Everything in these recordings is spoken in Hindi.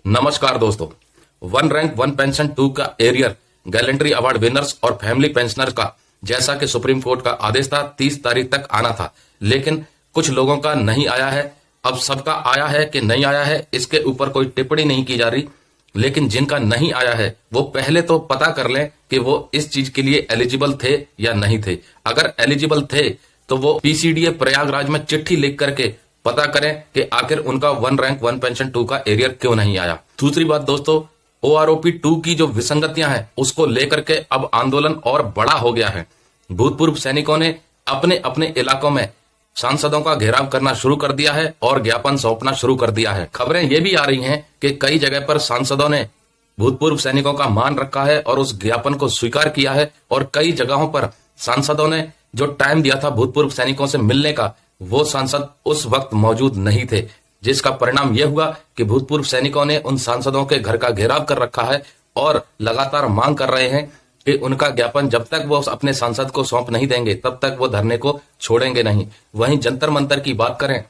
नमस्कार दोस्तों, वन रैंक वन पेंशन 2 का एरियर गैलेंट्री अवार्ड विनर्स और फैमिली पेंशनर का जैसा कि सुप्रीम कोर्ट का आदेश था 30 तारीख तक आना था, लेकिन कुछ लोगों का नहीं आया है। अब सबका आया है कि नहीं आया है इसके ऊपर कोई टिप्पणी नहीं की जा रही, लेकिन जिनका नहीं आया है वो पहले तो पता कर लें कि वो इस चीज के लिए एलिजिबल थे या नहीं थे। अगर एलिजिबल थे तो वो पीसीडीए प्रयागराज में चिट्ठी लिख करके पता करें कि आखिर उनका वन रैंक वन पेंशन 2 का एरियर क्यों नहीं आया। दूसरी बात दोस्तों, ओआरओपी 2 की जो विसंगतियां हैं उसको लेकर के अब आंदोलन और बड़ा हो गया है। भूतपूर्व सैनिकों ने अपने अपने इलाकों में सांसदों का घेराव करना शुरू कर दिया है और ज्ञापन सौंपना शुरू कर दिया है। खबरें ये भी आ रही हैं कि कई जगह पर सांसदों ने भूतपूर्व सैनिकों का मान रखा है और उस ज्ञापन को स्वीकार किया है, और कई जगहों पर सांसदों ने जो टाइम दिया था भूतपूर्व सैनिकों से मिलने का, वो सांसद उस वक्त मौजूद नहीं थे, जिसका परिणाम यह हुआ कि भूतपूर्व सैनिकों ने उन सांसदों के घर का घेराव कर रखा है और लगातार मांग कर रहे हैं कि उनका ज्ञापन जब तक वो अपने सांसद को सौंप नहीं देंगे तब तक वो धरने को छोड़ेंगे नहीं। वहीं जंतर मंतर की बात करें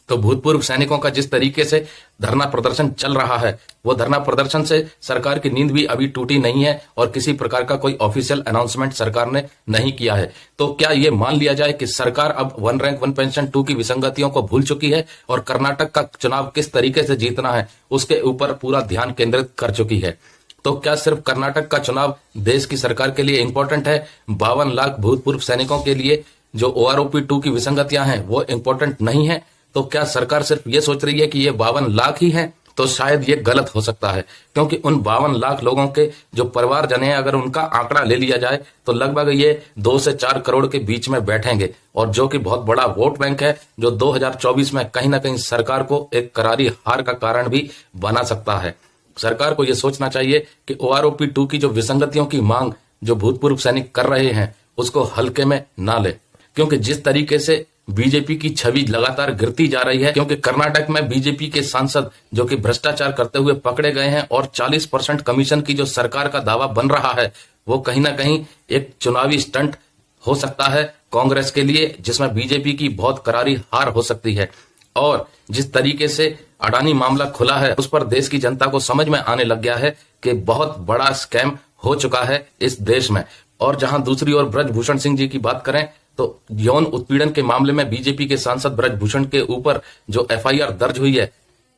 तो भूतपूर्व सैनिकों का जिस तरीके से धरना प्रदर्शन चल रहा है, वो धरना प्रदर्शन से सरकार की नींद भी अभी टूटी नहीं है और किसी प्रकार का कोई ऑफिशियल अनाउंसमेंट सरकार ने नहीं किया है। तो क्या ये मान लिया जाए कि सरकार अब वन रैंक वन पेंशन 2 की विसंगतियों को भूल चुकी है और कर्नाटक का चुनाव किस तरीके से जीतना है उसके ऊपर पूरा ध्यान केंद्रित कर चुकी है? तो क्या सिर्फ कर्नाटक का चुनाव देश की सरकार के लिए इंपॉर्टेंट है? 52 लाख भूतपूर्व सैनिकों के लिए जो ओआरओपी 2 की विसंगतियां हैं वो इंपॉर्टेंट नहीं है? तो क्या सरकार सिर्फ ये सोच रही है कि ये 52 लाख ही हैं? तो शायद ये गलत हो सकता है, क्योंकि उन 52 लाख लोगों के जो परिवारजन हैं, अगर उनका आंकड़ा ले लिया जाए तो लगभग ये 2 से 4 करोड़ के बीच में बैठेंगे, और जो कि बहुत बड़ा वोट बैंक है, जो 2024 में कहीं ना कहीं सरकार को एक करारी हार का कारण भी बना सकता है। सरकार को यह सोचना चाहिए कि ओआरओपी 2 की जो विसंगतियों की मांग जो भूतपूर्व सैनिक कर रहे हैं उसको हल्के में ना ले, क्योंकि जिस तरीके से बीजेपी की छवि लगातार गिरती जा रही है, क्योंकि कर्नाटक में बीजेपी के सांसद जो कि भ्रष्टाचार करते हुए पकड़े गए हैं और 40% कमीशन की जो सरकार का दावा बन रहा है वो कहीं ना कहीं एक चुनावी स्टंट हो सकता है कांग्रेस के लिए, जिसमें बीजेपी की बहुत करारी हार हो सकती है। और जिस तरीके से अडानी मामला खुला है उस पर देश की जनता को समझ में आने लग गया है कि बहुत बड़ा स्कैम हो चुका है इस देश में। और जहां दूसरी ओर ब्रजभूषण सिंह जी की बात करें तो यौन उत्पीड़न के मामले में बीजेपी के सांसद ब्रजभूषण के ऊपर जो एफआईआर दर्ज हुई है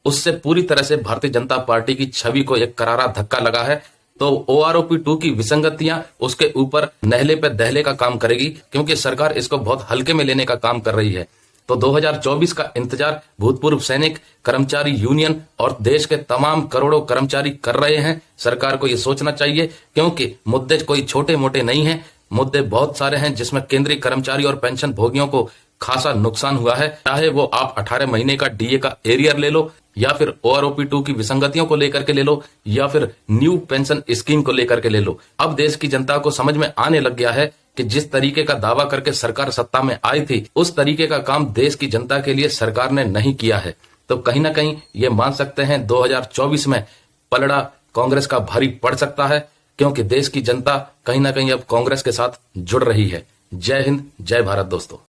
उससे पूरी तरह से भारतीय जनता पार्टी की छवि को एक करारा धक्का लगा है। तो ओआरओपी 2 की विसंगतियां उसके ऊपर नहले पे दहले का काम करेगी, क्योंकि सरकार इसको बहुत हल्के में लेने का काम कर रही है। तो 2024 का इंतजार भूतपूर्व सैनिक, कर्मचारी यूनियन और देश के तमाम करोड़ों कर्मचारी कर रहे हैं। सरकार को यह सोचना चाहिए, क्योंकि मुद्दे कोई छोटे मोटे नहीं हैं, मुद्दे बहुत सारे हैं जिसमें केंद्रीय कर्मचारी और पेंशन भोगियों को खासा नुकसान हुआ है। चाहे वो आप 18 महीने का डीए का एरियर ले लो, या फिर ओआरओपी 2 की विसंगतियों को लेकर के ले लो, या फिर न्यू पेंशन स्कीम को लेकर के ले लो। अब देश की जनता को समझ में आने लग गया है कि जिस तरीके का दावा करके सरकार सत्ता में आई थी उस तरीके का काम देश की जनता के लिए सरकार ने नहीं किया है। तो कहीं ना कहीं ये मान सकते हैं 2024 में पलड़ा कांग्रेस का भारी पड़ सकता है, क्योंकि देश की जनता कहीं ना कहीं अब कांग्रेस के साथ जुड़ रही है। जय हिंद, जय भारत दोस्तों।